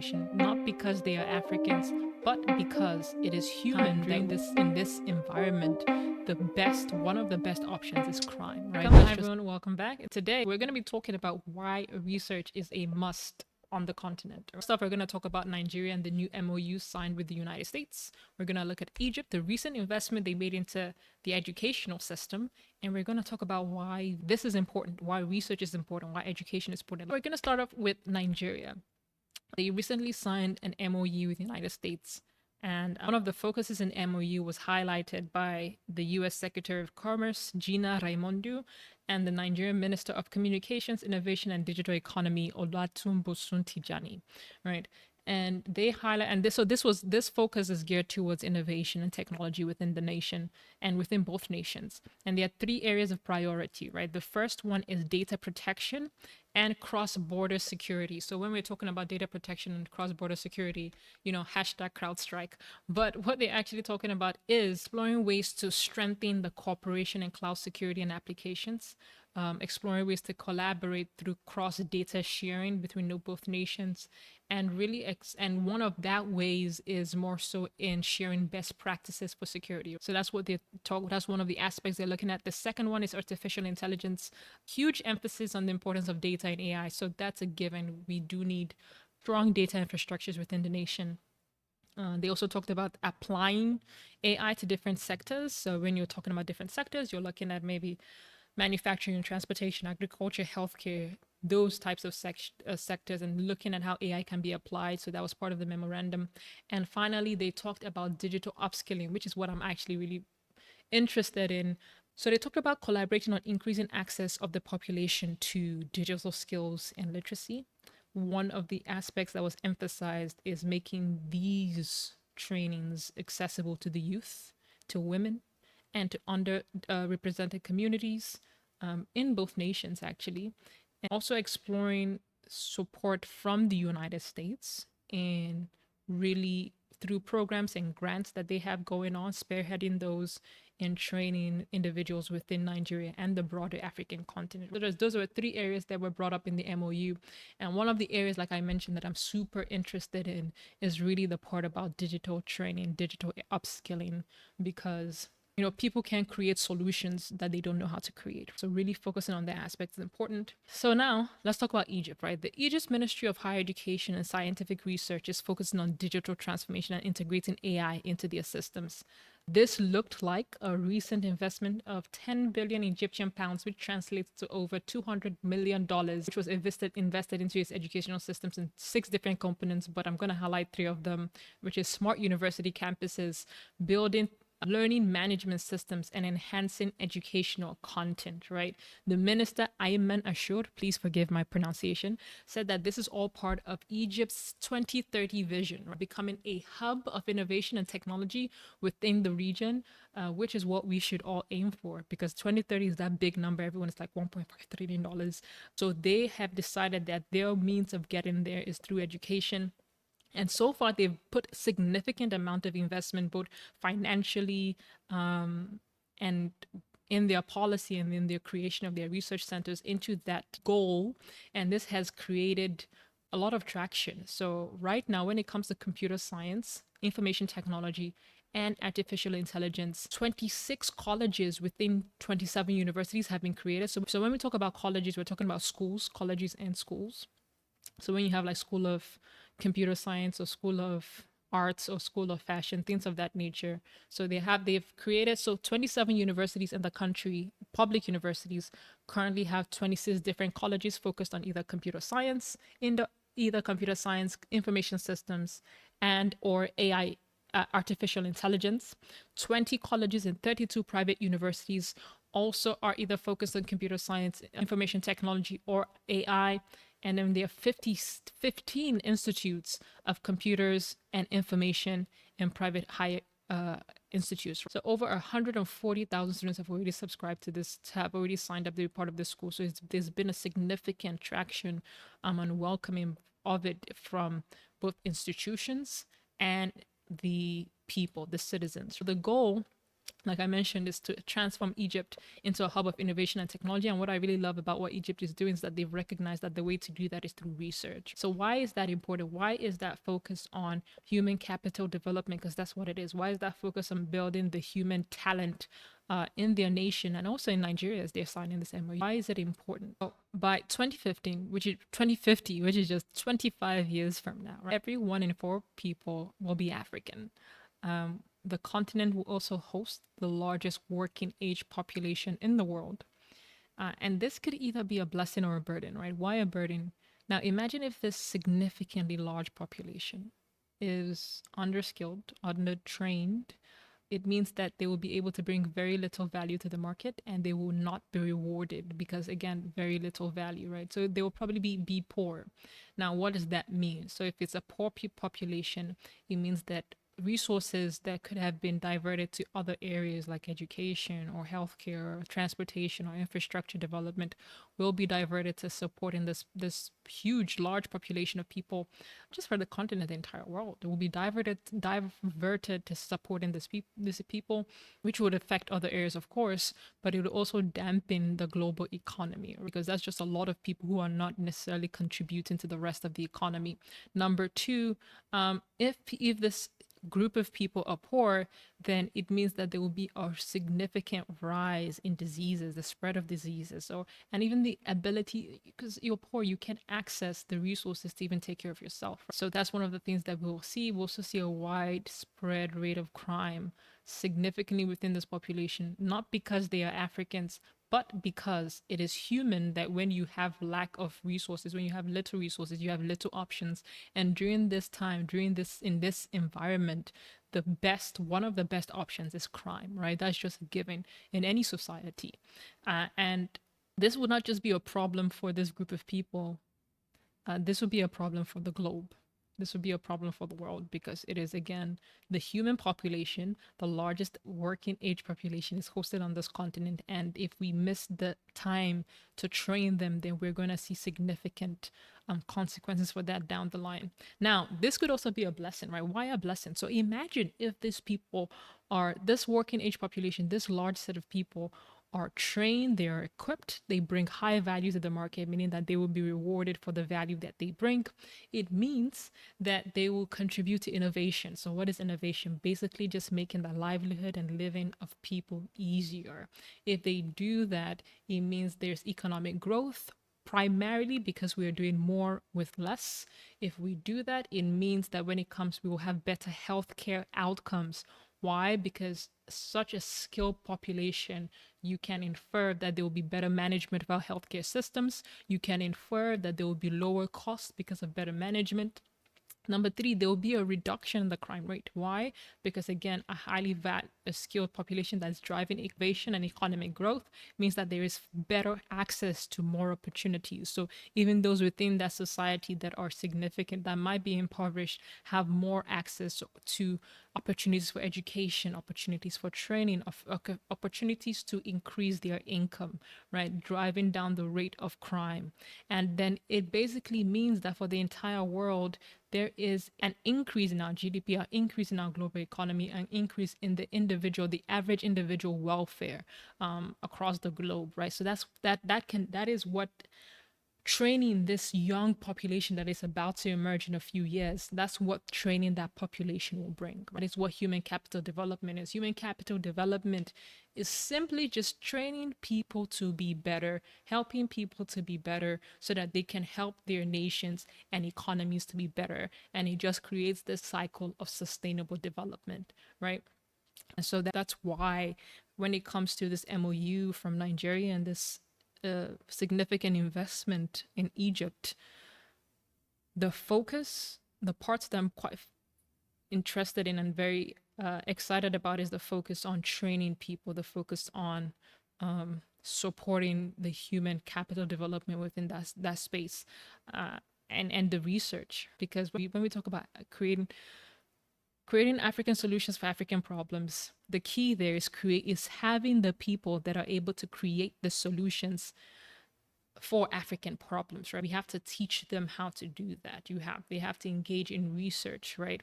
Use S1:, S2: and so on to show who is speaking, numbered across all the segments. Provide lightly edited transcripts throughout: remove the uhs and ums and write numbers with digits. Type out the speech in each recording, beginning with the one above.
S1: population, not because they are Africans, but because it is human that in this environment, one of the best options is crime, right? Hi everyone, welcome back. Today we're going to be talking about why research is a must on the continent. First off, we're going to talk about Nigeria and the new MOU signed with the United States. We're going to look at Egypt, the recent investment they made into the educational system, and we're going to talk about why this is important, why research is important, why education is important. We're going to start off with Nigeria. They recently signed an MOU with the United States, and one of the focuses in MOU was highlighted by the US Secretary of Commerce, Gina Raimondo, and the Nigerian Minister of Communications, Innovation and Digital Economy, Olatunbosun Tijani, right? And they highlight, and this focus is geared towards innovation and technology within the nation and within both nations. And there are three areas of priority, right? The first one is data protection and cross-border security. So when we're talking about data protection and cross-border security, hashtag CrowdStrike. But what they're actually talking about is exploring ways to strengthen the cooperation in cloud security and applications, exploring ways to collaborate through cross-data sharing between both nations, and really and one of that ways is more so in sharing best practices for security. So that's what that's one of the aspects they're looking at. The second one is artificial intelligence, huge emphasis on the importance of data and AI. So that's a given. We do need strong data infrastructures within the nation. They also talked about applying AI to different sectors. So when you're talking about different sectors, you're looking at maybe manufacturing, transportation, agriculture, healthcare, those types of sectors, and looking at how AI can be applied. So that was part of the memorandum. And finally, they talked about digital upskilling, which is what I'm actually really interested in. So they talked about collaborating on increasing access of the population to digital skills and literacy. One of the aspects that was emphasized is making these trainings accessible to the youth, to women, and to underrepresented communities in both nations, actually. And also exploring support from the United States and really through programs and grants that they have going on, spearheading those in training individuals within Nigeria and the broader African continent. Those are three areas that were brought up in the MOU. And one of the areas, like I mentioned, that I'm super interested in is really the part about digital training, digital upskilling, because people can't create solutions that they don't know how to create. So really focusing on that aspect is important. So now let's talk about Egypt, right? The Egypt's Ministry of Higher Education and Scientific Research is focusing on digital transformation and integrating AI into their systems. This looked like a recent investment of 10 billion Egyptian pounds, which translates to over $200 million, which was invested into its educational systems in 6 different components, but I'm going to highlight 3 of them, which is smart university campuses, building learning management systems, and enhancing educational content, right? The minister, Ayman Ashur, please forgive my pronunciation, said that this is all part of Egypt's 2030 vision, right? Becoming a hub of innovation and technology within the region, which is what we should all aim for, because 2030 is that big number. Everyone is like $1.5 trillion. So they have decided that their means of getting there is through education. And so far, they've put significant amount of investment, both financially and in their policy and in their creation of their research centers into that goal. And this has created a lot of traction. So right now, when it comes to computer science, information technology, and artificial intelligence, 26 colleges within 27 universities have been created. So when we talk about colleges, we're talking about schools, colleges, and schools. So when you have like School of Computer Science or School of Arts or School of Fashion, things of that nature. So they've created, 27 universities in the country, public universities, currently have 26 different colleges focused on either computer science, information systems, and or AI, artificial intelligence. 20 colleges and 32 private universities also are either focused on computer science, information technology, or AI. And then there are 15 institutes of computers and information in private higher institutes. So over 140,000 students have already subscribed to this, have already signed up to be part of this school. So there's been a significant traction and welcoming of it from both institutions and the people, the citizens. So the goal like I mentioned, is to transform Egypt into a hub of innovation and technology. And what I really love about what Egypt is doing is that they've recognized that the way to do that is through research. So why is that important? Why is that focused on human capital development? Because that's what it is. Why is that focus on building the human talent in their nation and also in Nigeria as they're signing this MOU? Why is it important? Well, by 2015, which is 2050, which is just 25 years from now, right, every 1 in 4 people will be African. The continent will also host the largest working age population in the world. And this could either be a blessing or a burden, right? Why a burden? Now, imagine if this significantly large population is underskilled, undertrained. It means that they will be able to bring very little value to the market and they will not be rewarded because, again, very little value, right? So they will probably be poor. Now, what does that mean? So if it's a poor population, it means that resources that could have been diverted to other areas like education or healthcare or transportation or infrastructure development will be diverted to supporting this huge large population of people just for the continent, the entire world. It will be diverted to supporting this people, which would affect other areas, of course, but it would also dampen the global economy because that's just a lot of people who are not necessarily contributing to the rest of the economy. Number two, if this group of people are poor, then it means that there will be a significant rise in diseases, the spread of diseases. So, and even the ability, because you're poor, you can't access the resources to even take care of yourself. So that's one of the things that we'll see. We'll also see a widespread rate of crime significantly within this population, not because they are Africans, but because it is human that when you have lack of resources, when you have little resources, you have little options. And during this time, in this environment, one of the best options is crime, right? That's just a given in any society. And this would not just be a problem for this group of people, this would be a problem for the globe. This would be a problem for the world because it is, again, the human population, the largest working age population is hosted on this continent. And if we miss the time to train them, then we're going to see significant consequences for that down the line. Now, this could also be a blessing, right? Why a blessing? So imagine if this working age population, this large set of people are trained, they are equipped, they bring high value to the market, meaning that they will be rewarded for the value that they bring. It means that they will contribute to innovation. So, what is innovation? Basically, just making the livelihood and living of people easier. If they do that, it means there's economic growth. Primarily because we are doing more with less. If we do that, it means that when it comes, we will have better healthcare outcomes. Why? Because such a skilled population, you can infer that there will be better management of our healthcare systems. You can infer that there will be lower costs because of better management. Number three, there will be a reduction in the crime rate. Why? Because again, a skilled population that's driving innovation and economic growth means that there is better access to more opportunities. So even those within that society that are significant, that might be impoverished, have more access to opportunities for education, opportunities for training, opportunities to increase their income, right? Driving down the rate of crime. And then it basically means that for the entire world, there is an increase in our GDP, an increase in our global economy, an increase in the average individual welfare across the globe, right? So that is what training this young population that is about to emerge in a few years, that's what training that population will bring. That is what human capital development is. Human capital development is simply just training people to be better, helping people to be better so that they can help their nations and economies to be better. And it just creates this cycle of sustainable development, right? And so that's why when it comes to this MOU from Nigeria and this significant investment in Egypt, the focus, the parts that I'm quite interested in and very excited about is the focus on training people, the focus on supporting the human capital development within that space, and the research. Because when we talk about creating African solutions for African problems, the key there is having the people that are able to create the solutions for African problems, right? We have to teach them how to do that. They have to engage in research, right?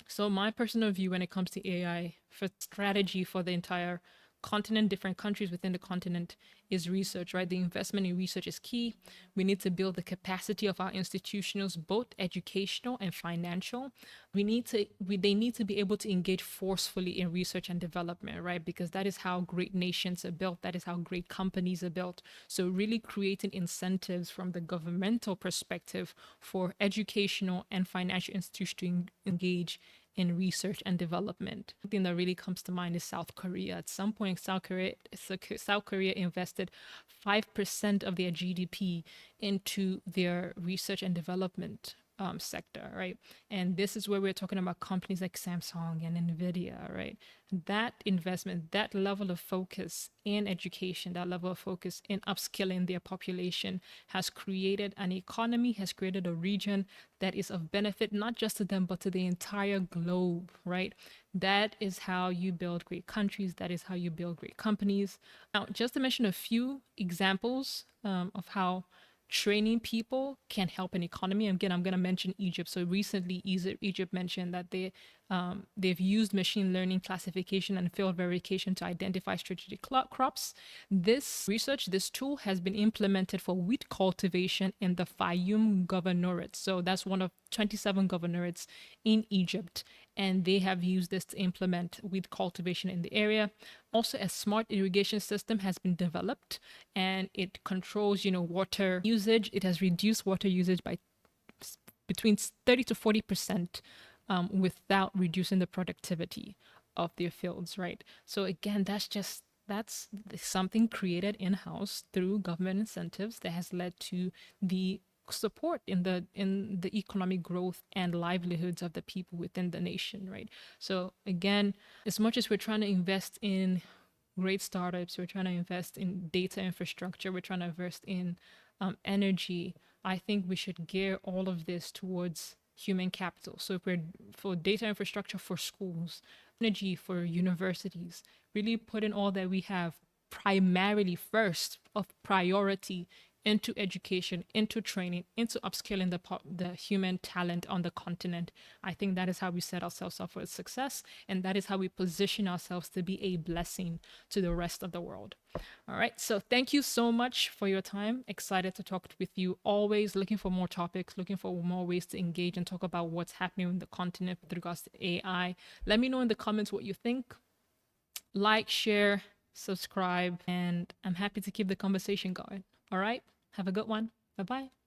S1: So my personal view when it comes to AI for strategy for the entire continent, different countries within the continent, is research, right? The investment in research is key. We need to build the capacity of our institutions, both educational and financial. They need to be able to engage forcefully in research and development, right? Because that is how great nations are built. That is how great companies are built. So really creating incentives from the governmental perspective for educational and financial institutions to engage in research and development. The thing that really comes to mind is South Korea. At some point, South Korea invested 5% of their GDP into their research and development sector, right? And this is where we're talking about companies like Samsung and Nvidia, right? That investment, that level of focus in education, that level of focus in upskilling their population has created an economy, has created a region that is of benefit not just to them but to the entire globe, right? That is how you build great countries. That is how you build great companies. Now, just to mention a few examples of how training people can help an economy. Again, I'm going to mention Egypt. So recently, Egypt mentioned that they've used machine learning classification and field verification to identify strategic crops. This research, this tool has been implemented for wheat cultivation in the Fayum governorate. So that's one of 27 governorates in Egypt, and they have used this to implement wheat cultivation in the area. Also, a smart irrigation system has been developed, and it controls, water usage. It has reduced water usage by between 30 to 40% without reducing the productivity of their fields, right? So again, that's something created in-house through government incentives that has led to the support in the economic growth and livelihoods of the people within the nation, right? So again, as much as we're trying to invest in great startups, we're trying to invest in data infrastructure, we're trying to invest in energy, I think we should gear all of this towards human capital. So if we're for data infrastructure for schools, energy for universities, really put in all that we have primarily first of priority into education, into training, into upskilling the human talent on the continent. I think that is how we set ourselves up for success, and that is how we position ourselves to be a blessing to the rest of the world. All right, so thank you so much for your time. Excited to talk with you. Always looking for more topics, looking for more ways to engage and talk about what's happening in the continent with regards to AI. Let me know in the comments what you think. Like, share, subscribe, and I'm happy to keep the conversation going. All right, have a good one. Bye bye.